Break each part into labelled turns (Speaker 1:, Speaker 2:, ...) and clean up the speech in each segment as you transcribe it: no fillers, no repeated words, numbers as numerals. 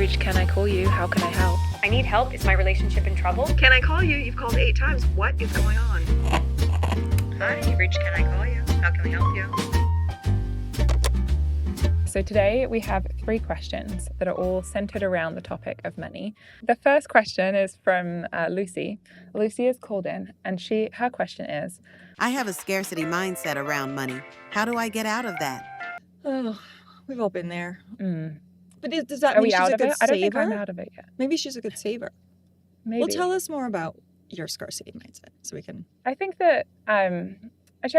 Speaker 1: reached Can I Call You? How can I help?
Speaker 2: I need help. Is my relationship in trouble?
Speaker 3: Can I call you? You've called 8 times. What is going on? Hi, you've reached Can I Call You? How can we help you?
Speaker 1: So today we have 3 questions that are all centered around the topic of money. The first question is from Lucy. Lucy has called in and her question is,
Speaker 4: I have a scarcity mindset around money. How do I get out of that?
Speaker 5: Oh, we've all been there. But does
Speaker 1: are
Speaker 5: that mean
Speaker 1: we
Speaker 5: she's
Speaker 1: out
Speaker 5: a
Speaker 1: of
Speaker 5: good
Speaker 1: it? I don't think
Speaker 5: saver?
Speaker 1: I'm out of it yet.
Speaker 5: Maybe she's a good saver.
Speaker 1: Maybe.
Speaker 5: Well, tell us more about your scarcity mindset so we can...
Speaker 1: I think that, actually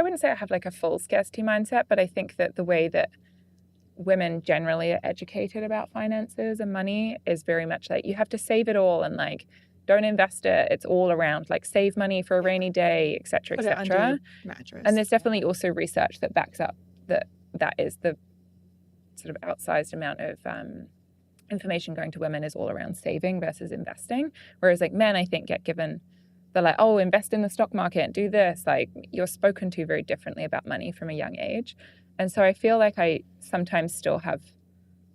Speaker 1: I wouldn't say I have like a full scarcity mindset, but I think that the way that women generally are educated about finances and money is very much like you have to save it all and like don't invest it. It's all around like save money for a rainy day, etc.,
Speaker 5: Put it under
Speaker 1: etc.
Speaker 5: your mattress.
Speaker 1: And there's definitely also research that backs up that is the sort of outsized amount of information going to women is all around saving versus investing. Whereas like men, I think, get given, they're like, oh, invest in the stock market, do this. Like you're spoken to very differently about money from a young age. And so I feel like I sometimes still have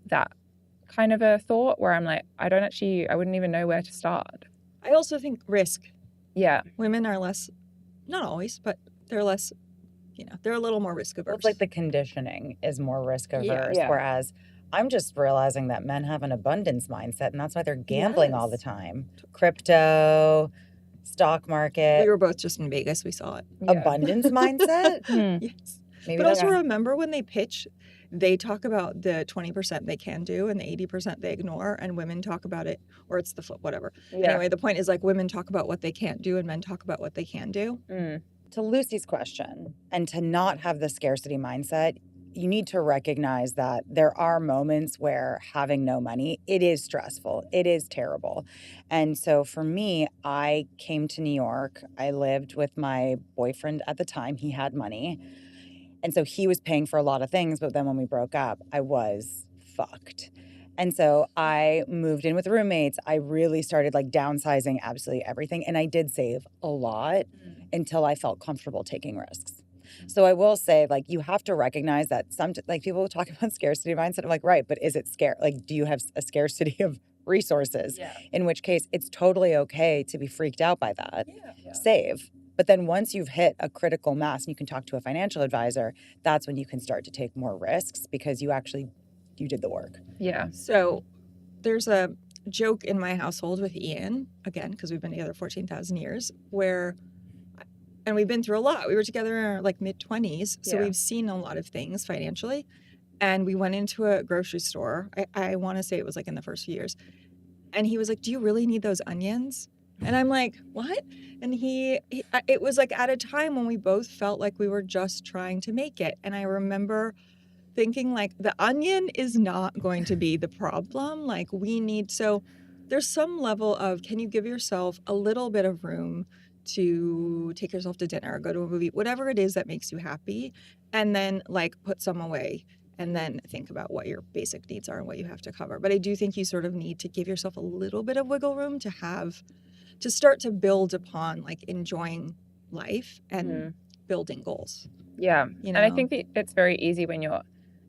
Speaker 1: that kind of a thought where I'm like, I wouldn't even know where to start.
Speaker 5: I also think risk.
Speaker 1: Yeah.
Speaker 5: Women are less, not always, but they're less, they're a little more risk averse.
Speaker 6: Well, it's like the conditioning is more risk averse,
Speaker 1: Yeah.
Speaker 6: whereas I'm just realizing that men have an abundance mindset, and that's why they're gambling all the
Speaker 5: Yes.
Speaker 6: time. Crypto, stock market,
Speaker 5: We were both just in Vegas. We saw it.
Speaker 1: Yeah.
Speaker 6: abundance mindset.
Speaker 5: Yes.
Speaker 6: Maybe
Speaker 5: But
Speaker 6: that's
Speaker 5: also remember when they pitch, they talk about the 20% they can do and the 80% they ignore, and women talk about it, or it's the flip, whatever.
Speaker 1: Yeah.
Speaker 5: Anyway, the point is like women talk about what they can't do and men talk about what they can do.
Speaker 6: To Lucy's question, and to not have the scarcity mindset, you need to recognize that there are moments where having no money, it is stressful. It is terrible. And so for me, I came to New York. I lived with my boyfriend at the time. He had money. And so he was paying for a lot of things. But then when we broke up, I was fucked. And so I moved in with roommates. I really started like downsizing absolutely everything. And I did save a lot until I felt comfortable taking risks. So I will say, like, you have to recognize that like people talk about scarcity mindset. I'm like, right, but is it like, do you have a scarcity of resources?
Speaker 1: Yeah.
Speaker 6: In which case it's totally okay to be freaked out by that.
Speaker 1: Yeah.
Speaker 6: Save. But then once you've hit a critical mass and you can talk to a financial advisor, that's when you can start to take more risks because you did the work.
Speaker 1: Yeah.
Speaker 5: So there's a joke in my household with Ian, again, because we've been together 14,000 years, and we've been through a lot. We were together in our like mid-20s, so
Speaker 1: Yeah.
Speaker 5: we've seen a lot of things financially. And we went into a grocery store. I want to say it was like in the first few years. And he was like, do you really need those onions? And I'm like, what? And it was like at a time when we both felt like we were just trying to make it. And I remember thinking like the onion is not going to be the problem. Like so there's some level of, can you give yourself a little bit of room to take yourself to dinner, go to a movie, whatever it is that makes you happy, and then like put some away and then think about what your basic needs are and what you have to cover. But I do think you sort of need to give yourself a little bit of wiggle room to start to build upon like enjoying life and building goals.
Speaker 1: Yeah.
Speaker 5: You
Speaker 1: And I
Speaker 5: know?
Speaker 1: think that it's very easy when you're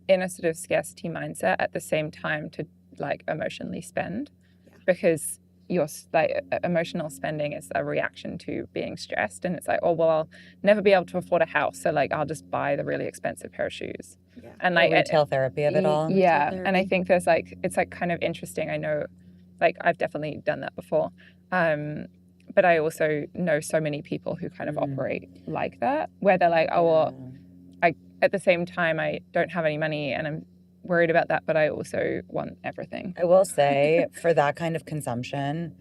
Speaker 1: in a sort of scarcity mindset at the same time to like emotionally spend because your like emotional spending is a reaction to being stressed. And it's like, oh, well, I'll never be able to afford a house. So like, I'll just buy the really expensive pair of shoes.
Speaker 5: Yeah.
Speaker 1: And
Speaker 6: The
Speaker 1: like
Speaker 6: retail therapy of it all.
Speaker 1: Yeah.
Speaker 5: Retail
Speaker 1: And I
Speaker 5: therapy.
Speaker 1: think there's like, it's like kind of interesting. I know like I've definitely done that before. But I also know so many people who kind of operate like that, where they're like, oh, well, at the same time, I don't have any money and I'm worried about that, but I also want everything.
Speaker 6: I will say for that kind of consumption,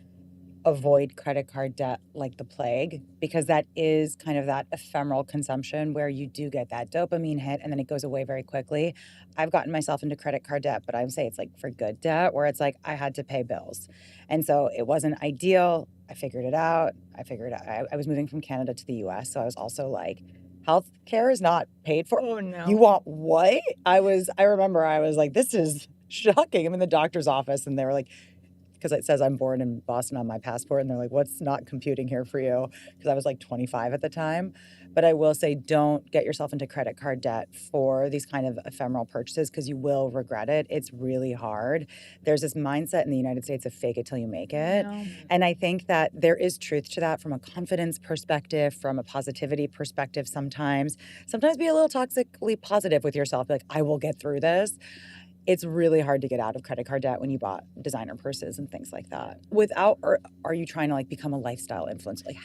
Speaker 6: avoid credit card debt like the plague, because that is kind of that ephemeral consumption where you do get that dopamine hit and then it goes away very quickly. I've gotten myself into credit card debt, but I would say it's like for good debt where it's like I had to pay bills. And so it wasn't ideal. I figured it out. I was moving from Canada to the US. So I was also like, health care is not paid for.
Speaker 5: Oh no.
Speaker 6: You want what? I remember I was like, this is shocking. I'm in the doctor's office and they were like, because it says I'm born in Boston on my passport, and they're like, what's not computing here for you? Because I was like 25 at the time. But I will say, don't get yourself into credit card debt for these kind of ephemeral purchases because you will regret it. It's really hard. There's this mindset in the United States of fake it till you make it.
Speaker 5: No.
Speaker 6: And I think that there is truth to that from a confidence perspective, from a positivity perspective sometimes. Sometimes be a little toxically positive with yourself, like, I will get through this. It's really hard to get out of credit card debt when you bought designer purses and things like that. Without, or are you trying to like become a lifestyle influencer? Like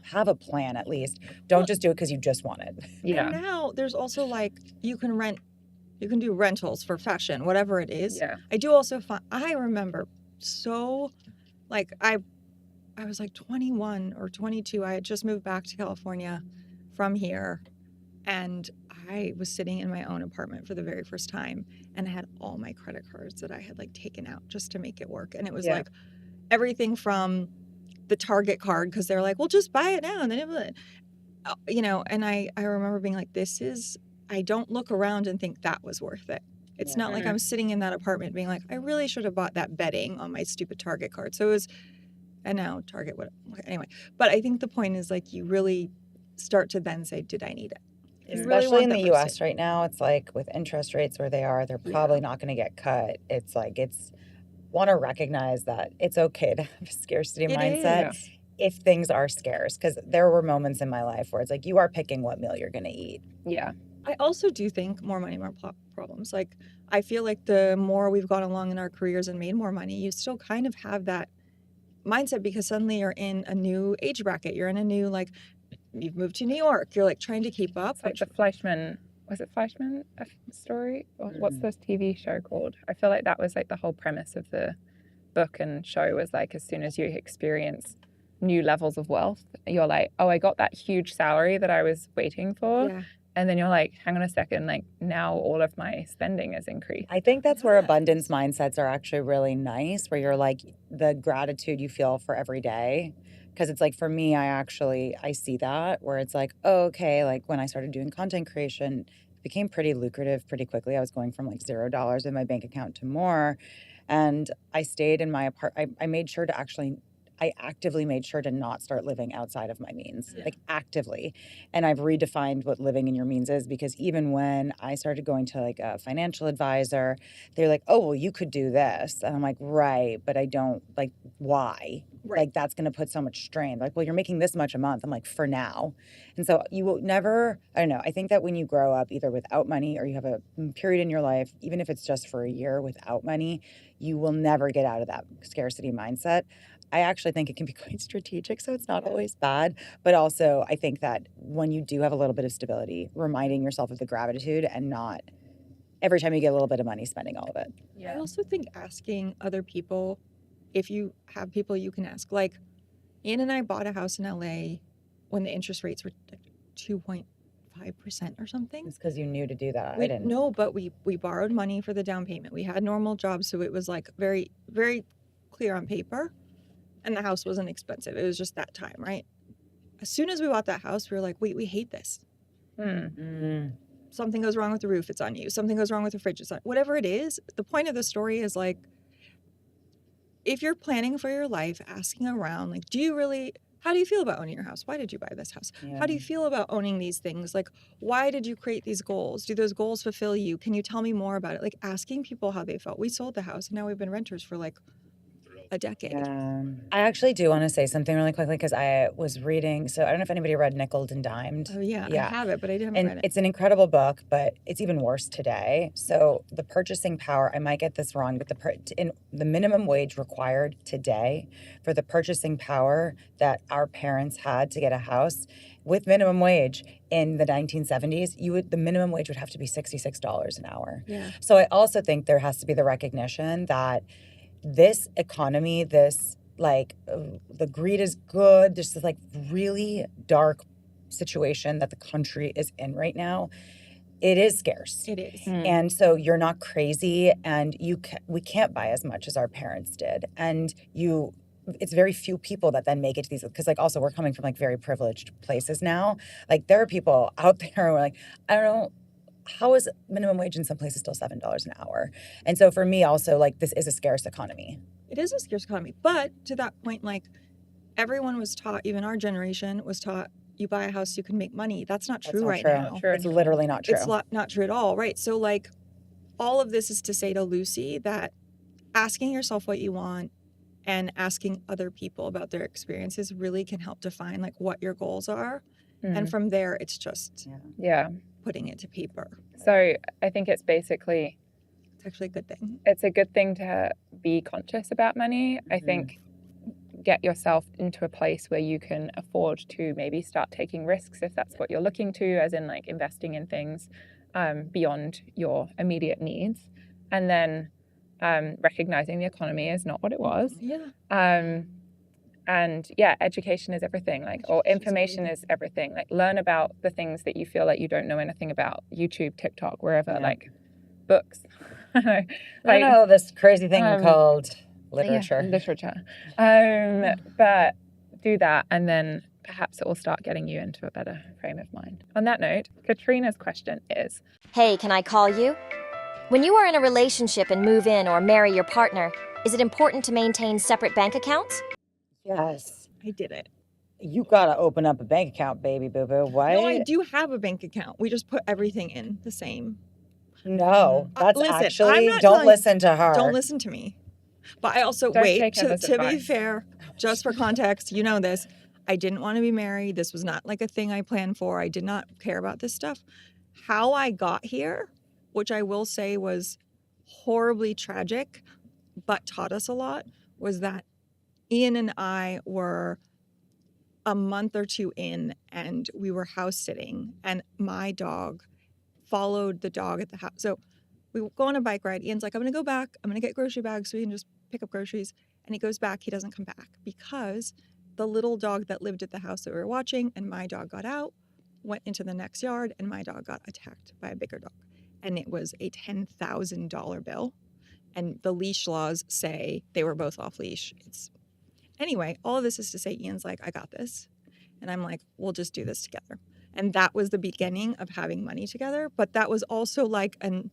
Speaker 6: have a plan at least. Don't just do it because you just want it.
Speaker 1: Yeah.
Speaker 5: And now there's also like you can do rentals for fashion, whatever it is.
Speaker 1: Yeah.
Speaker 5: I do also find I remember so like I was like 21 or 22. I had just moved back to California from here, and I was sitting in my own apartment for the very first time, and I had all my credit cards that I had like taken out just to make it work. And it was like everything from the Target card, because they're like, well, just buy it now. And then it was, and I remember being like, I don't look around and think that was worth it. It's not like I'm sitting in that apartment being like, I really should have bought that bedding on my stupid Target card. So it was, and now Target would, anyway. But I think the point is like, you really start to then say, did I need it?
Speaker 6: Especially in the US right now, it's like with interest rates where they are, they're probably not going to get cut. It's like, want to recognize that it's okay to have a scarcity mindset if things are scarce. Because there were moments in my life where it's like, you are picking what meal you're going to eat.
Speaker 1: Yeah.
Speaker 5: I also do think more money, more problems. Like, I feel like the more we've gone along in our careers and made more money, you still kind of have that mindset because suddenly you're in a new age bracket. You're in a new, like, you've moved to New York. You're like trying to keep up.
Speaker 1: It's like the Fleischman, was it Fleischman story? Or what's this TV show called? I feel like that was like the whole premise of the book and show was like, as soon as you experience new levels of wealth, you're like, oh, I got that huge salary that I was waiting for.
Speaker 5: Yeah.
Speaker 1: And then you're like, hang on a second, like now all of my spending has increased.
Speaker 6: I think that's where abundance mindsets are actually really nice, where you're like the gratitude you feel for every day. Because it's like, for me, I see that where it's like, oh, okay, like when I started doing content creation, it became pretty lucrative pretty quickly. I was going from like $0 in my bank account to more. And I stayed in my apartment. I actively made sure to not start living outside of my means, like actively. And I've redefined what living in your means is, because even when I started going to like a financial advisor, they're like, oh, well, you could do this. And I'm like, right, but I don't, like, why? Right. Like, that's going to put so much strain. Like, well, you're making this much a month. I'm like, for now. And so you will never, I don't know. I think that when you grow up either without money or you have a period in your life, even if it's just for a year without money, you will never get out of that scarcity mindset. I actually think it can be quite strategic, so it's not always bad. But also, I think that when you do have a little bit of stability, reminding yourself of the gratitude and not every time you get a little bit of money, spending all of it.
Speaker 5: I also think asking other people, if you have people you can ask. Like, Ian and I bought a house in LA when the interest rates were like 2.5% or something.
Speaker 6: It's because you knew to do that. I didn't.
Speaker 5: No, but we borrowed money for the down payment. We had normal jobs, so it was like very, very clear on paper. And the house wasn't expensive. It was just that time, right? As soon as we bought that house, we were like, wait, we hate this. Something goes wrong with the roof, it's on you. Something goes wrong with the fridge, it's on whatever it is. The point of the story is like, if you're planning for your life, asking around, like, how do you feel about owning your house? Why did you buy this house? Yeah. How do you feel about owning these things? Like, why did you create these goals? Do those goals fulfill you? Can you tell me more about it? Like, asking people how they felt. We sold the house and now we've been renters for like a decade.
Speaker 6: I actually do want to say something really quickly because I was reading. So I don't know if anybody read Nickeled and Dimed.
Speaker 5: Oh yeah, I have it, but I haven't read it.
Speaker 6: It's an incredible book, but it's even worse today. So the purchasing power, I might get this wrong, but the minimum wage required today for the purchasing power that our parents had to get a house with minimum wage in the 1970s, the minimum wage would have to be $66 an hour.
Speaker 5: Yeah.
Speaker 6: So I also think there has to be the recognition that this economy, this like the greed is good. There's this like really dark situation that the country is in right now. It is scarce.
Speaker 5: It is.
Speaker 6: And so you're not crazy, and we can't buy as much as our parents did. And it's very few people that then make it to these, because like also we're coming from like very privileged places now. Like there are people out there who are like, I don't know, how is minimum wage in some places still $7 an hour? And so for me also, like, this is a scarce economy.
Speaker 5: It is a scarce economy. But to that point, like everyone was taught, even our generation was taught, you buy a house, you can make money. That's not
Speaker 6: That's
Speaker 5: true
Speaker 6: not
Speaker 5: right
Speaker 6: true.
Speaker 5: now.
Speaker 1: True.
Speaker 6: It's literally not true.
Speaker 5: It's not true at all, right? So like all of this is to say to Lucy that asking yourself what you want and asking other people about their experiences really can help define like what your goals are. And from there, it's just
Speaker 1: Yeah.
Speaker 5: putting it to paper.
Speaker 1: So I think it's basically,
Speaker 5: It's actually a good thing.
Speaker 1: it's a good thing to be conscious about money. I think get yourself into a place where you can afford to maybe start taking risks if that's what you're looking to, as in like investing in things beyond your immediate needs. And then recognizing the economy is not what it was.
Speaker 5: Yeah.
Speaker 1: And yeah, education is everything, like, or information is everything. Like, learn about the things that you feel like you don't know anything about. YouTube, TikTok, wherever, like books.
Speaker 6: I don't know this crazy thing called literature.
Speaker 1: Yeah, literature. But do that, and then perhaps it will start getting you into a better frame of mind. On that note, Katrina's question is,
Speaker 7: Hey, can I call you? When you are in a relationship and move in or marry your partner, is it important to maintain separate bank accounts?
Speaker 6: Yes.
Speaker 5: I did it.
Speaker 6: You gotta open up a bank account, baby boo boo. What?
Speaker 5: No, I do have a bank account. We just put everything in the same.
Speaker 6: No, that's
Speaker 5: Listen, I'm
Speaker 6: actually,
Speaker 5: not
Speaker 6: don't
Speaker 5: telling-
Speaker 6: listen to her.
Speaker 5: Don't listen to me. But I also,
Speaker 1: Don't
Speaker 5: wait,
Speaker 1: take
Speaker 5: to
Speaker 1: others'
Speaker 5: be
Speaker 1: advice.
Speaker 5: fair, just for context, you know this, I didn't want to be married. This was not like a thing I planned for. I did not care about this stuff. How I got here, which I will say was horribly tragic, but taught us a lot, was that Ian and I were a month or two in and we were house sitting and my dog followed the dog at the house. So we go on a bike ride. Ian's like, I'm going to go back. I'm going to get grocery bags so we can just pick up groceries. And he goes back. He doesn't come back because the little dog that lived at the house that we were watching and my dog got out, went into the next yard, and my dog got attacked by a bigger dog. And it was a $10,000 bill. And the leash laws say they were both off leash. Anyway, all of this is to say Ian's like, I got this. And I'm like, we'll just do this together. And that was the beginning of having money together. But that was also like an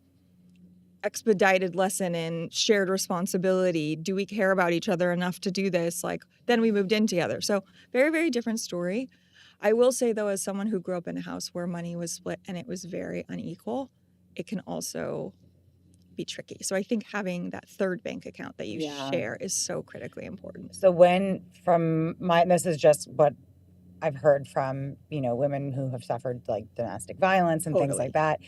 Speaker 5: expedited lesson in shared responsibility. Do we care about each other enough to do this? Like, then we moved in together. So very, very different story. I will say, though, as someone who grew up in a house where money was split and it was very unequal, it can also be tricky. So I think having that third bank account that you share is so critically important.
Speaker 6: So this is just what I've heard from, women who have suffered like domestic violence and things like that.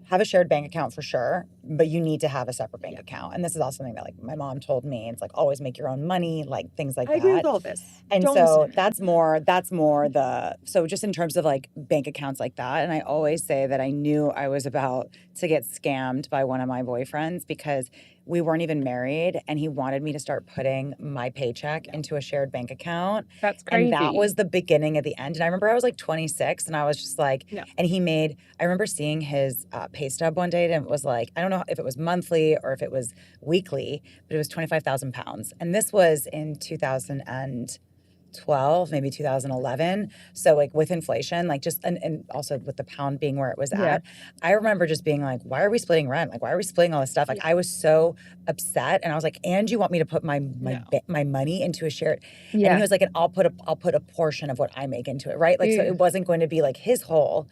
Speaker 6: Have a shared bank account for sure, but you need to have a separate bank account. And this is also something that like my mom told me. It's like always make your own money, like things like that.
Speaker 5: I agree with all this.
Speaker 6: And
Speaker 5: Don't
Speaker 6: so
Speaker 5: listen to me.
Speaker 6: that's more so just in terms of like bank accounts like that. And I always say that I knew I was about to get scammed by one of my boyfriends because we weren't even married and he wanted me to start putting my paycheck into a shared bank account.
Speaker 1: that's crazy.
Speaker 6: And that was the beginning of the end. And I remember I was like 26 and I was just like, and I remember seeing his pay stub one day and it was like, I don't know if it was monthly or if it was weekly, but it was 25,000 pounds. And this was in 2012, maybe 2011. So like with inflation, like just, and also with the pound being where it was at, I remember just being like, why are we splitting rent? Like, why are we splitting all this stuff? Like I was so upset and I was like, and you want me to put my money into a shared, and he was like, and I'll put a portion of what I make into it. Right. Like, so it wasn't going to be like his whole,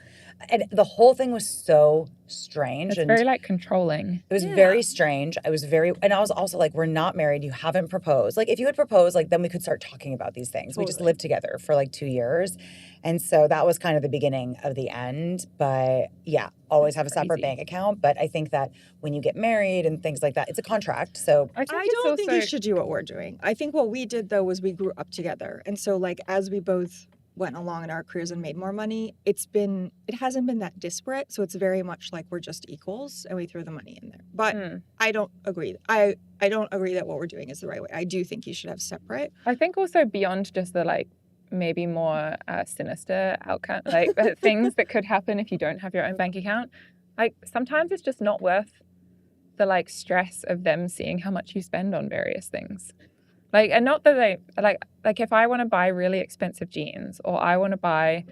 Speaker 6: and the whole thing was so strange.
Speaker 1: It's very like controlling.
Speaker 6: It was very strange. And I was also like, we're not married. You haven't proposed. Like if you had proposed, like then we could start talking about these things. Totally. We just lived together for like 2 years. And so that was kind of the beginning of the end. But yeah, always have a separate bank account. But I think that when you get married and things like that, it's a contract. So
Speaker 5: I don't think you should do what we're doing. I think what we did though was we grew up together. And so like as we both went along in our careers and made more money, it hasn't been that disparate. So it's very much like we're just equals and we throw the money in there. But I don't agree. I don't agree that what we're doing is the right way. I do think you should have separate.
Speaker 1: I think also beyond just the like maybe more sinister outcome, like things that could happen if you don't have your own bank account. Like sometimes it's just not worth the like stress of them seeing how much you spend on various things. Like, and not that they like if I want to buy really expensive jeans or I want to buy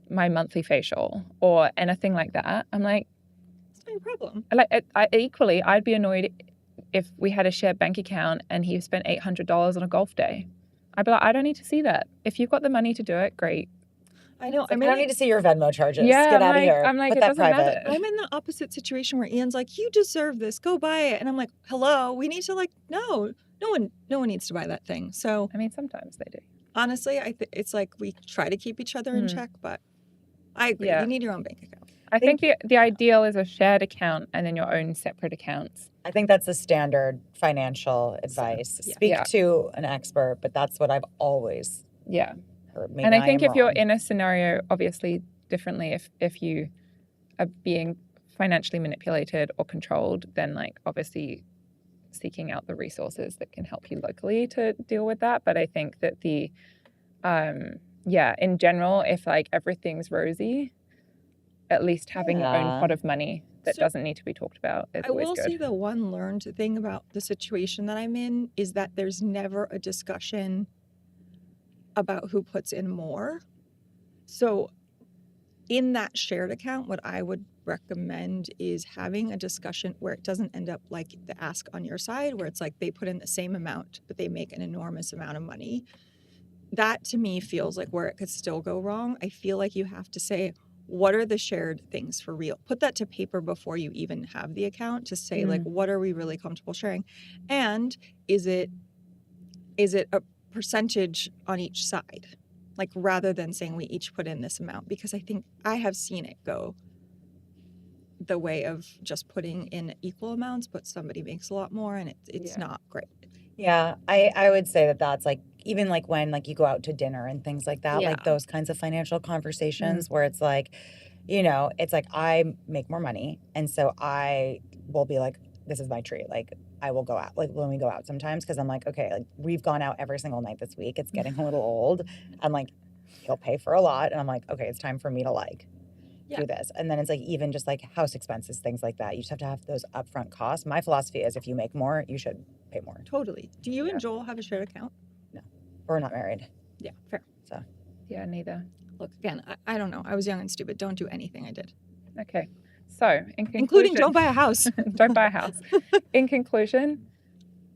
Speaker 1: my monthly facial or anything like that, I'm like,
Speaker 5: it's not your problem.
Speaker 1: Like equally, I'd be annoyed if we had a shared bank account and he spent $800 on a golf day, I'd be like, I don't need to see that. If you've got the money to do it, great.
Speaker 5: I know.
Speaker 6: I don't need to see your Venmo charges.
Speaker 1: Yeah,
Speaker 6: Get
Speaker 1: I'm
Speaker 6: out of
Speaker 1: like-
Speaker 6: here.
Speaker 1: I'm like,
Speaker 6: Put
Speaker 1: it
Speaker 6: that
Speaker 1: doesn't
Speaker 6: private.
Speaker 1: matter.
Speaker 5: I'm in the opposite situation where Ian's like, you deserve this. Go buy it. And I'm like, hello, we need to like, no one needs to buy that thing. So
Speaker 1: I mean, sometimes they do.
Speaker 5: honestly, it's like we try to keep each other in check, but I agree.
Speaker 1: Yeah.
Speaker 5: You need your own bank account.
Speaker 1: I think the ideal is a shared account and then your own separate accounts.
Speaker 6: I think that's the standard financial advice.
Speaker 5: yeah.
Speaker 6: Speak
Speaker 1: Yeah.
Speaker 6: to an expert, but that's what I've always
Speaker 1: Yeah.
Speaker 6: heard. Maybe
Speaker 1: And I think
Speaker 6: am
Speaker 1: if you're
Speaker 6: wrong.
Speaker 1: in a scenario, obviously differently, if you are being financially manipulated or controlled, then like obviously seeking out the resources that can help you locally to deal with that. But I think that in general, if like everything's rosy, at least having your own
Speaker 6: Yeah.
Speaker 1: pot of money that
Speaker 5: So-
Speaker 1: doesn't need to be talked about is
Speaker 5: I
Speaker 1: always
Speaker 5: will
Speaker 1: good.
Speaker 5: say the one learned thing about the situation that I'm in is that there's never a discussion about who puts in more. So in that shared account, what I would recommend is having a discussion where it doesn't end up like the ask on your side, where it's like they put in the same amount, but they make an enormous amount of money. That to me feels like where it could still go wrong. I feel like you have to say, what are the shared things for real? Put that to paper before you even have the account to say, like, what are we really comfortable sharing? And is it a percentage on each side? Like, rather than saying we each put in this amount, because I think I have seen it go the way of just putting in equal amounts, but somebody makes a lot more and it's not great.
Speaker 6: Yeah, I would say that that's like, even like when like you go out to dinner and things like that, like
Speaker 5: Yeah.
Speaker 6: those kinds of financial conversations where it's like, it's like I make more money. And so I will be like, this is my treat. Like I will go out, like when we go out sometimes, because I'm like, okay, like we've gone out every single night this week. It's getting a little old. I'm like, he'll pay for a lot. And I'm like, okay, it's time for me to like do this. And then it's like even just like house expenses, things like that. You just have to have those upfront costs. My philosophy is if you make more, you should pay more.
Speaker 5: Totally. Do you and Joel have a shared account?
Speaker 6: We're not married.
Speaker 5: Yeah, fair.
Speaker 6: So
Speaker 1: Yeah, neither.
Speaker 5: Look, again, I don't know. I was young and stupid. don't do anything I did.
Speaker 1: Okay. So in conclusion,
Speaker 5: Including don't buy a house.
Speaker 1: don't buy a house. In conclusion,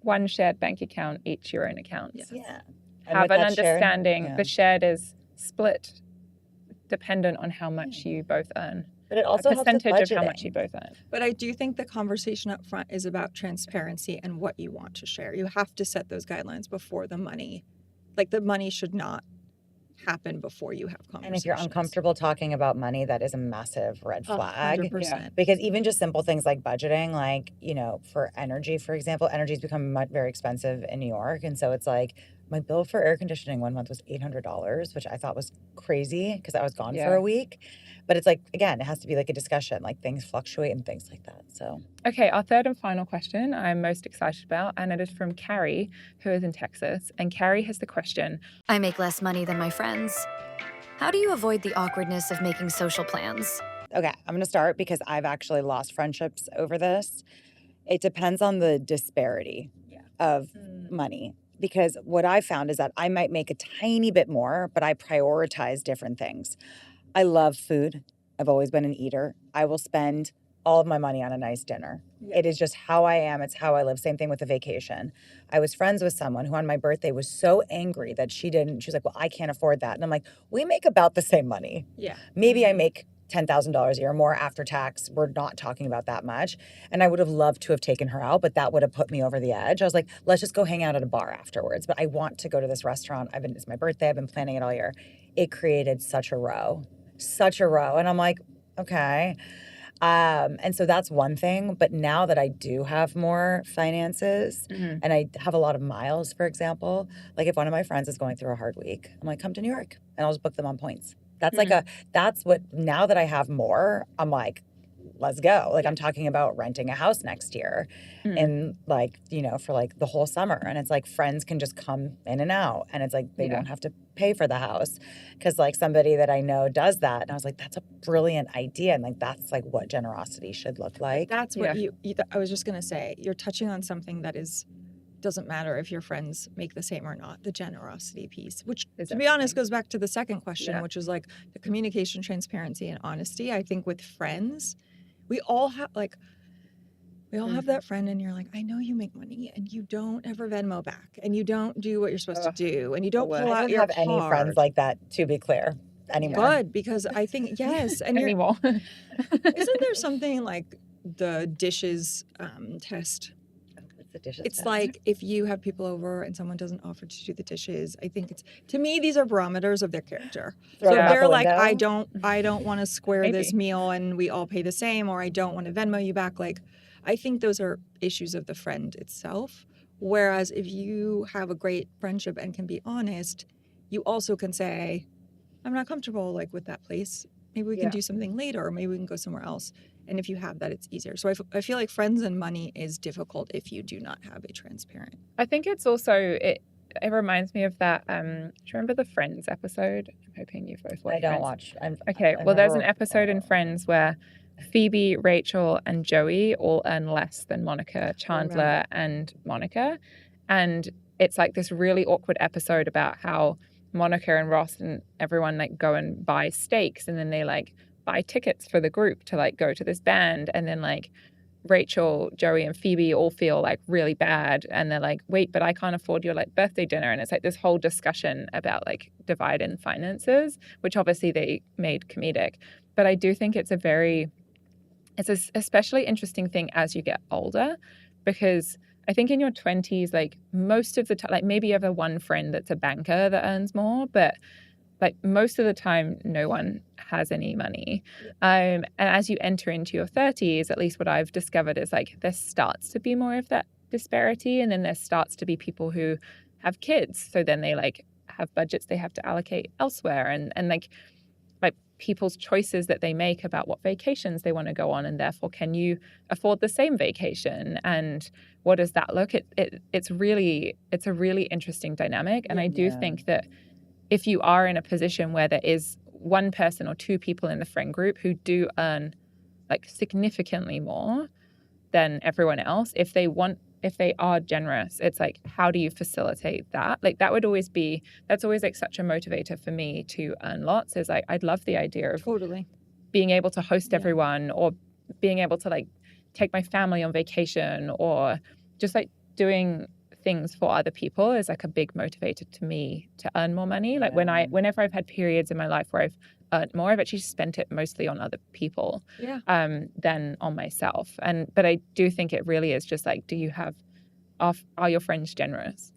Speaker 1: one shared bank account, each your own accounts.
Speaker 6: yeah. And
Speaker 1: Have
Speaker 6: with
Speaker 1: an
Speaker 6: that shared-
Speaker 1: understanding.
Speaker 6: yeah.
Speaker 1: The shared is split dependent on how much you both earn.
Speaker 6: But it also
Speaker 1: a
Speaker 6: helps with
Speaker 1: percentage of how much
Speaker 6: budgeting.
Speaker 1: you both earn.
Speaker 5: But I do think the conversation up front is about transparency and what you want to share. You have to set those guidelines before the money. Like the money should not happen before you have conversations.
Speaker 6: And if you're uncomfortable talking about money, that is a massive red flag.
Speaker 5: 100%.
Speaker 6: Because even just simple things like budgeting, like, for energy, for example, energy's become very expensive in New York. And so it's like my bill for air conditioning one month was $800, which I thought was crazy because I was gone for a week. But it's like, again, it has to be like a discussion, like things fluctuate and things like that. So,
Speaker 1: Okay, our third and final question I'm most excited about, and it is from Carrie, who is in Texas. And Carrie has the question,
Speaker 8: I make less money than my friends. How do you avoid the awkwardness of making social plans?
Speaker 6: okay, I'm going to start because I've actually lost friendships over this. It depends on the disparity of money. Because what I found is that I might make a tiny bit more, but I prioritize different things. I love food. I've always been an eater. I will spend all of my money on a nice dinner. It is just how I am. It's how I live. Same thing with a vacation. I was friends with someone who on my birthday was so angry that she was like, well, I can't afford that. And I'm like, we make about the same money.
Speaker 5: Yeah.
Speaker 6: Maybe I make $10,000 a year more after tax. We're not talking about that much. And I would have loved to have taken her out, but that would have put me over the edge. I was like, let's just go hang out at a bar afterwards. But I want to go to this restaurant. It's my birthday. I've been planning it all year. It created such a row. And I'm like, okay. And so that's one thing. But now that I do have more finances and I have a lot of miles, for example, like if one of my friends is going through a hard week, I'm like, come to New York and I'll just book them on points. That's now that I have more, I'm like, let's go. Like I'm talking about renting a house next year and for like the whole summer. And it's like friends can just come in and out and it's like they won't have to pay for the house because like somebody that I know does that. And I was like, that's a brilliant idea. And like, that's like what generosity should look like.
Speaker 5: That's what I was just going to say. You're touching on something that doesn't matter if your friends make the same or not, the generosity piece, which to be honest goes back to the second question, which is like the communication, transparency, and honesty. I think with friends, we all have We all have that friend, and you're like, I know you make money, and you don't ever Venmo back, and you don't do what you're supposed to do, and you don't pull
Speaker 6: I
Speaker 5: out
Speaker 6: don't
Speaker 5: your
Speaker 6: have any friends
Speaker 5: card.
Speaker 6: like that, to be clear, anymore.
Speaker 5: Good, because I think yes, and you're.
Speaker 1: Anymore.
Speaker 5: Isn't there something like the dishes test?
Speaker 6: It's the dishes
Speaker 5: It's
Speaker 6: test.
Speaker 5: like if you have people over and someone doesn't offer to do the dishes, I think it's, to me, these are barometers of their character.
Speaker 6: Throw
Speaker 5: So
Speaker 6: it
Speaker 5: if
Speaker 6: out
Speaker 5: they're
Speaker 6: the
Speaker 5: like,
Speaker 6: window.
Speaker 5: I don't want to square this
Speaker 1: Maybe.
Speaker 5: meal and we all pay the same, or I don't want to Venmo you back. Like, I think those are issues of the friend itself. Whereas if you have a great friendship and can be honest, you also can say, I'm not comfortable like with that place. Maybe we can
Speaker 1: Yeah.
Speaker 5: do something later, or maybe we can go somewhere else. And if you have that, it's easier. So I feel like friends and money is difficult if you do not have a transparent.
Speaker 1: I think it's also it reminds me of that. Do you remember the Friends episode? I'm hoping you've both watched
Speaker 6: I don't
Speaker 1: Friends.
Speaker 6: watch.
Speaker 1: Okay,
Speaker 6: I've
Speaker 1: well, there's an
Speaker 6: never-
Speaker 1: episode in Friends where Phoebe, Rachel, and Joey all earn less than Monica, Chandler, and Monica. And it's like this really awkward episode about how Monica and Ross and everyone like go and buy steaks, and then they like buy tickets for the group to like go to this band. And then like Rachel, Joey, and Phoebe all feel like really bad. And they're like, wait, but I can't afford your like birthday dinner. And it's like this whole discussion about like divide in finances, which obviously they made comedic. But I do think it's it's an especially interesting thing as you get older, because I think in your 20s, like most of the time, like maybe you have a one friend that's a banker that earns more, but like most of the time, no one has any money. And as you enter into your 30s, at least what I've discovered is like there starts to be more of that disparity. And then there starts to be people who have kids. So then they like have budgets they have to allocate elsewhere. And like people's choices that they make about what vacations they want to go on, and therefore can you afford the same vacation, and what does that look? It's a really interesting dynamic. And I do think that if you are in a position where there is one person or two people in the friend group who do earn like significantly more than everyone else, if they are generous, it's like, how do you facilitate that? Like that's always like such a motivator for me to earn lots, is like, I'd love the idea of
Speaker 5: Totally
Speaker 1: being able to host everyone, or being able to like take my family on vacation, or just like doing things for other people is like a big motivator to me to earn more money. Like whenever I've had periods in my life where I've earned more, I've actually spent it mostly on other people than on myself. But I do think it really is just like, are your friends generous?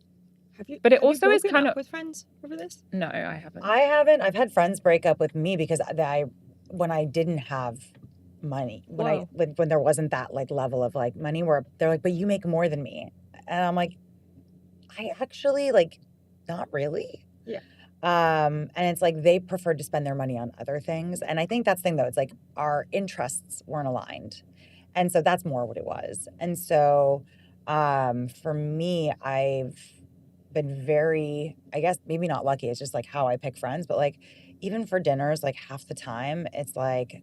Speaker 1: But it also is kind of
Speaker 5: with friends over this.
Speaker 1: No, I haven't.
Speaker 6: I haven't. I've had friends break up with me because when I didn't have money, when there wasn't that like level of like money, where they're like, but you make more than me. And I'm like, I actually like, not really.
Speaker 5: Yeah.
Speaker 6: And it's like they preferred to spend their money on other things. And I think that's the thing though. It's like our interests weren't aligned. And so that's more what it was. And so for me, I've been very, I guess maybe not lucky. It's just like how I pick friends. But like even for dinners, like half the time it's like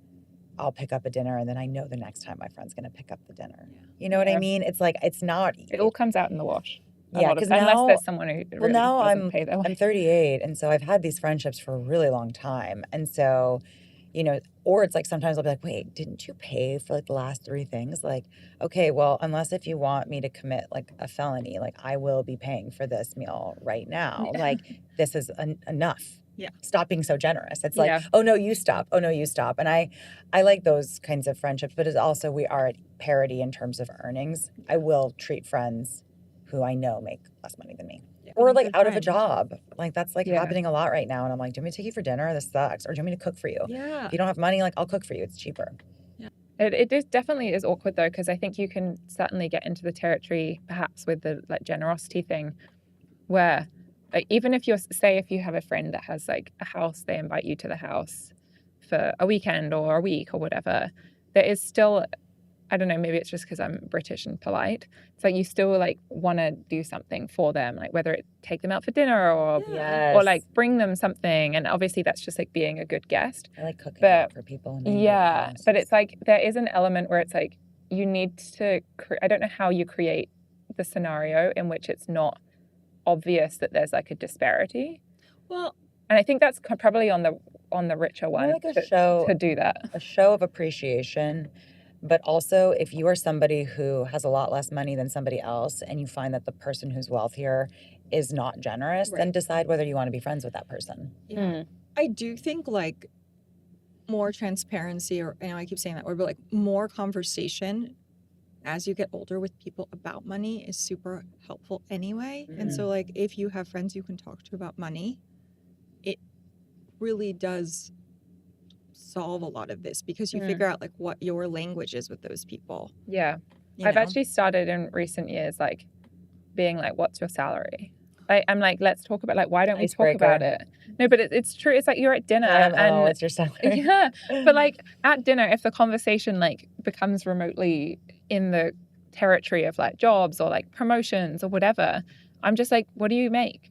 Speaker 6: I'll pick up a dinner and then I know the next time my friend's going to pick up the dinner. You know what I mean? It's like, it's not.
Speaker 1: It all comes out in the wash.
Speaker 6: Yeah, because
Speaker 1: unless there's someone who really doesn't pay their way.
Speaker 6: I'm 38, and so I've had these friendships for a really long time. And so, or it's like sometimes I'll be like, wait, didn't you pay for like the last 3 things? Like, okay, well, unless if you want me to commit like a felony, like I will be paying for this meal right now. Like this is enough.
Speaker 5: Yeah.
Speaker 6: Stop being so generous. It's like, oh no, you stop. Oh no, you stop. And I like those kinds of friendships, but it's also, we are at parity in terms of earnings. I will treat friends who I know make less money than me. Yeah. Or like out of a job. Like that's like happening a lot right now. And I'm like, do you want me to take you for dinner? This sucks. Or do you want me to cook for you?
Speaker 5: Yeah.
Speaker 6: If you don't have money, like I'll cook for you. It's cheaper.
Speaker 1: Yeah. It definitely is awkward though, because I think you can certainly get into the territory perhaps with the like generosity thing, where like even if if you have a friend that has like a house, they invite you to the house for a weekend or a week or whatever, there is still, I don't know, maybe it's just because I'm British and polite. It's like you still like want to do something for them, like whether it take them out for dinner or like bring them something. And obviously that's just like being a good guest.
Speaker 6: I like cooking for people. And
Speaker 1: but it's like there is an element where it's like you need to. I don't know how you create the scenario in which it's not obvious that there's like a disparity.
Speaker 5: Well,
Speaker 1: and I think that's probably on the richer one
Speaker 6: like a show
Speaker 1: to do that.
Speaker 6: A show of appreciation But also, if you are somebody who has a lot less money than somebody else and you find that the person who's wealthier is not generous, then
Speaker 5: Right.
Speaker 6: decide whether you want to be friends with that person.
Speaker 5: Yeah. I do think like more transparency, or I know I keep saying that word, but like more conversation as you get older with people about money is super helpful anyway. And so like if you have friends you can talk to about money, it really does solve a lot of this because you figure out like what your language is with those people.
Speaker 1: Yeah.
Speaker 5: you
Speaker 1: I've
Speaker 5: know?
Speaker 1: actually started in recent years, like being like, what's your salary? I'm like, let's talk about, like, why don't we talk about
Speaker 6: Icebreaker.
Speaker 1: it? No, but it's true. It's like you're at dinner
Speaker 6: Oh,
Speaker 1: and
Speaker 6: what's your salary?
Speaker 1: yeah, but like at dinner, if the conversation like becomes remotely in the territory of like jobs or like promotions or whatever, I'm just like, what do you make?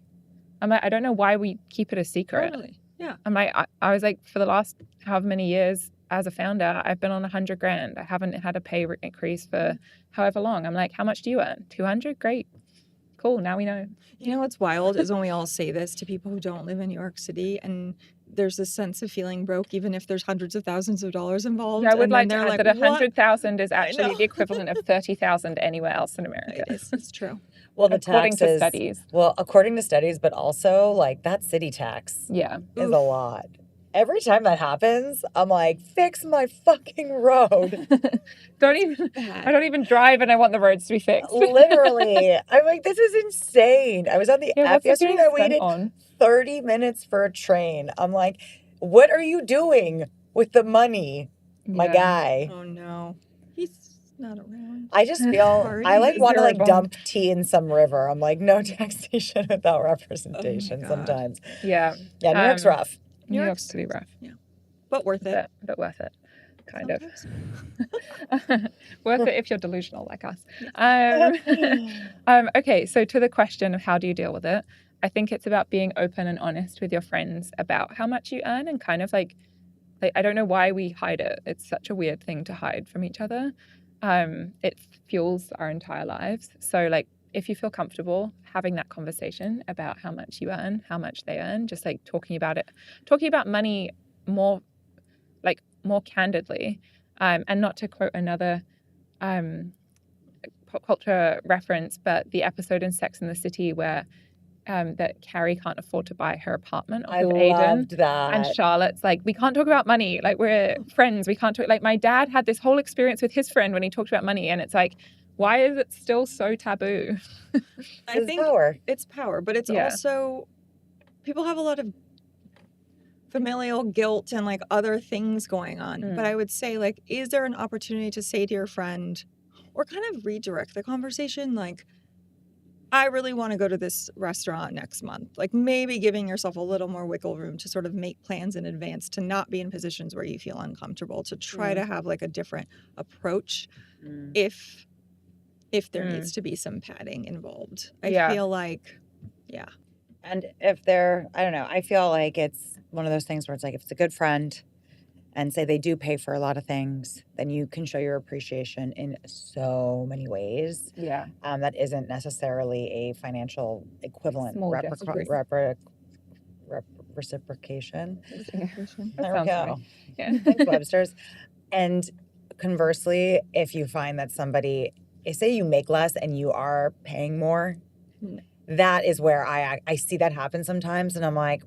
Speaker 1: I'm like, I don't know why we keep it a secret.
Speaker 5: Totally. Yeah.
Speaker 1: I'm like, I was like, for the last however many years as a founder, I've been on 100 grand. I haven't had a pay increase for however long. I'm like, how much do you earn? 200? Great. Cool. Now we know.
Speaker 5: You know what's wild is when we all say this to people who don't live in New York City, and there's this sense of feeling broke, even if there's hundreds of thousands of dollars involved.
Speaker 1: Yeah, I would
Speaker 5: and
Speaker 1: like
Speaker 5: then
Speaker 1: to
Speaker 5: they're
Speaker 1: add that
Speaker 5: like,
Speaker 1: 100,000 is
Speaker 5: I
Speaker 1: actually
Speaker 5: know.
Speaker 1: the equivalent of 30,000 anywhere else in America.
Speaker 5: It's true.
Speaker 6: Well, the
Speaker 1: According to
Speaker 6: taxes.
Speaker 1: studies.
Speaker 6: Well, according to studies, but also like that city tax
Speaker 1: Yeah.
Speaker 6: is a lot. Every time that happens, I'm like, fix my fucking road.
Speaker 1: I don't even drive and I want the roads to be fixed.
Speaker 6: Literally. I'm like, this is insane. I was on the
Speaker 1: Yeah,
Speaker 6: app
Speaker 1: what's it
Speaker 6: yesterday
Speaker 1: being
Speaker 6: and I
Speaker 1: spent
Speaker 6: waited
Speaker 1: on?
Speaker 6: 30 minutes for a train. I'm like, what are you doing with the money, my
Speaker 1: Yeah.
Speaker 6: guy?
Speaker 5: Oh no, he's not around.
Speaker 6: I just feel
Speaker 5: Sorry.
Speaker 6: I like want to
Speaker 1: Zero
Speaker 6: like
Speaker 1: bond.
Speaker 6: dump tea in some river. I'm like, no taxation without representation
Speaker 5: God.
Speaker 6: sometimes.
Speaker 1: Yeah.
Speaker 6: Yeah, New York's rough.
Speaker 1: New York's pretty rough,
Speaker 5: But worth it.
Speaker 1: but worth it. Kind of.
Speaker 5: Sometimes.
Speaker 1: Worth it if you're delusional like us. Okay, so to the question of how do you deal with it, I think it's about being open and honest with your friends about how much you earn and kind of like I don't know why we hide it. It's such a weird thing to hide from each other. It fuels our entire lives. So like if you feel comfortable having that conversation about how much you earn, how much they earn, just like talking about money more candidly, and not to quote another pop culture reference, but the episode in Sex and the City where that Carrie can't afford to buy her apartment off
Speaker 6: I
Speaker 1: of Aiden.
Speaker 6: loved that.
Speaker 1: And Charlotte's like, we can't talk about money. Like, we're friends. We can't talk. Like, my dad had this whole experience with his friend when he talked about money. And it's like, why is it still so taboo?
Speaker 5: I think
Speaker 6: power.
Speaker 5: it's power, but it's
Speaker 1: Yeah.
Speaker 5: also people have a lot of familial guilt and like other things going on. But I would say, like, is there an opportunity to say to your friend or kind of redirect the conversation? Like, I really want to go to this restaurant next month. Like, maybe giving yourself a little more wiggle room to sort of make plans in advance, to not be in positions where you feel uncomfortable, to try to have like a different approach if there needs to be some padding involved. I feel like, yeah.
Speaker 6: And if they're, I don't know, I feel like it's one of those things where it's like if it's a good friend and say they do pay for a lot of things, then you can show your appreciation in so many ways.
Speaker 1: Yeah.
Speaker 6: That isn't necessarily a financial equivalent
Speaker 1: Small gestures.
Speaker 6: reciprocation.
Speaker 1: That
Speaker 6: There we
Speaker 1: sounds
Speaker 6: go.
Speaker 1: right. Yeah.
Speaker 6: Thanks, Webster's. And conversely, if you find that somebody, say you make less and you are paying more, that is where I see that happen sometimes. And I'm like,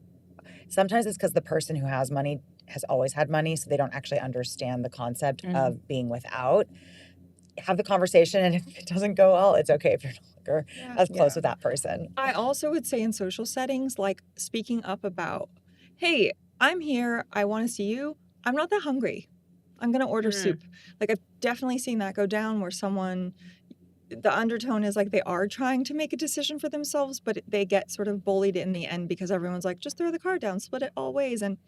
Speaker 6: sometimes it's because the person who has money has always had money, so they don't actually understand the concept of being without. Have the conversation, and if it doesn't go well, it's okay if you're no longer as close with that person.
Speaker 5: I also would say in social settings, like speaking up about, hey, I'm here, I want to see you. I'm not that hungry. I'm going to order soup. Like, I've definitely seen that go down where the undertone is like they are trying to make a decision for themselves, but they get sort of bullied in the end because everyone's like, just throw the card down, split it all ways. And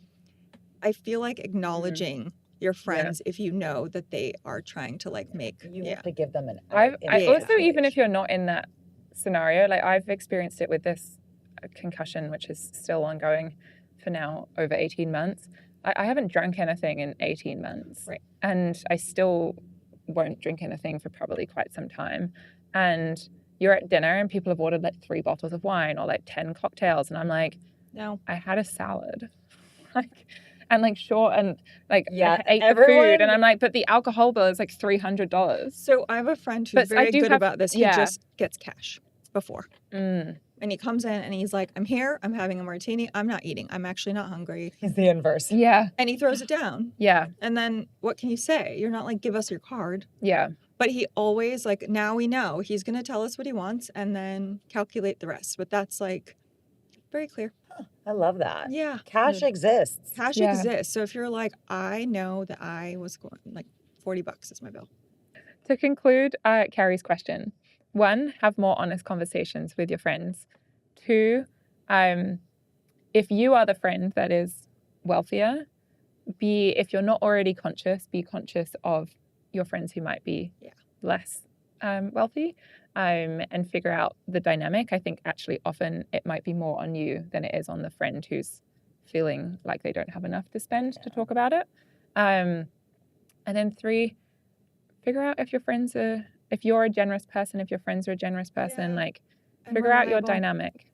Speaker 5: I feel like acknowledging your friends if you know that they are trying to like make
Speaker 6: You have to give them an
Speaker 1: I also,
Speaker 6: image.
Speaker 1: even if you're not in that scenario, like I've experienced it with this concussion, which is still ongoing for now over 18 months. I haven't drunk anything in 18 months.
Speaker 5: Right.
Speaker 1: And I still won't drink anything for probably quite some time. And you're at dinner and people have ordered like 3 bottles of wine or like 10 cocktails. And I'm like,
Speaker 5: no.
Speaker 1: I had a salad. and like short and like
Speaker 6: Yeah,
Speaker 1: ate the
Speaker 6: everyone-
Speaker 1: food, and I'm like, but the alcohol bill is like $300.
Speaker 5: So I have a friend who's
Speaker 1: But I
Speaker 5: very
Speaker 1: do
Speaker 5: good
Speaker 1: have-
Speaker 5: about this. He
Speaker 1: yeah.
Speaker 5: just gets cash before.
Speaker 1: Mm.
Speaker 5: And he comes in and he's like, I'm here. I'm having a martini. I'm not eating. I'm actually not hungry.
Speaker 6: He's the inverse.
Speaker 1: Yeah,
Speaker 5: And he throws it down.
Speaker 1: yeah,
Speaker 5: And then what can you say? You're not like, give us your card.
Speaker 1: yeah,
Speaker 5: But he always, like, now we know he's going to tell us what he wants and then calculate the rest. But that's like very clear.
Speaker 6: I love that.
Speaker 5: Yeah.
Speaker 6: Cash exists.
Speaker 5: Cash
Speaker 1: Yeah.
Speaker 5: exists. So if you're like, I know that I was going, like, $40 is my bill.
Speaker 1: To conclude Carrie's question, 1, have more honest conversations with your friends. 2, if you are the friend that is wealthier, if you're not already conscious, be conscious of your friends who might be less wealthy, and figure out the dynamic. I think actually often it might be more on you than it is on the friend who's feeling like they don't have enough to spend to talk about it. And then 3, figure out if you're a generous person, if your friends are a generous person, like
Speaker 5: And
Speaker 1: figure out your
Speaker 5: reliable.
Speaker 1: dynamic,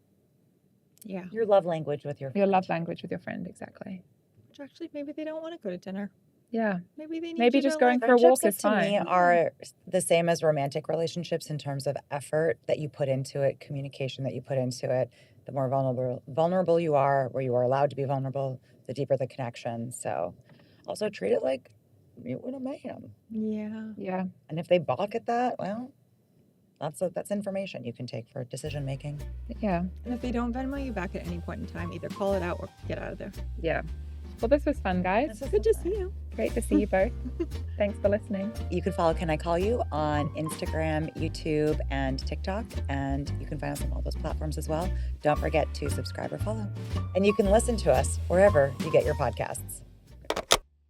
Speaker 5: Yeah.
Speaker 6: Your love language with your
Speaker 1: your
Speaker 6: friend.
Speaker 1: love language with your friend. Exactly.
Speaker 5: Which actually, maybe they don't want to go to dinner.
Speaker 1: Yeah.
Speaker 5: Maybe they need
Speaker 1: Maybe
Speaker 5: you
Speaker 1: just
Speaker 5: to,
Speaker 1: going
Speaker 5: like,
Speaker 1: for a walk
Speaker 6: Friendships
Speaker 1: is
Speaker 6: to me
Speaker 1: fine.
Speaker 6: are the same as romantic relationships in terms of effort that you put into it, communication that you put into it. The more vulnerable you are, where you are allowed to be vulnerable, the deeper the connection. So also treat it like you would a man.
Speaker 5: Yeah.
Speaker 1: Yeah.
Speaker 6: And if they balk at that, well, that's information you can take for decision making.
Speaker 1: Yeah.
Speaker 5: And if they don't Venmo you back at any point in time, either call it out or get out of there.
Speaker 1: Yeah. Well, this was fun, guys.
Speaker 5: Good to see you.
Speaker 1: Great to see you both. Thanks for listening.
Speaker 6: You can follow Can I Call You on Instagram, YouTube, and TikTok. And you can find us on all those platforms as well. Don't forget to subscribe or follow. And you can listen to us wherever you get your podcasts.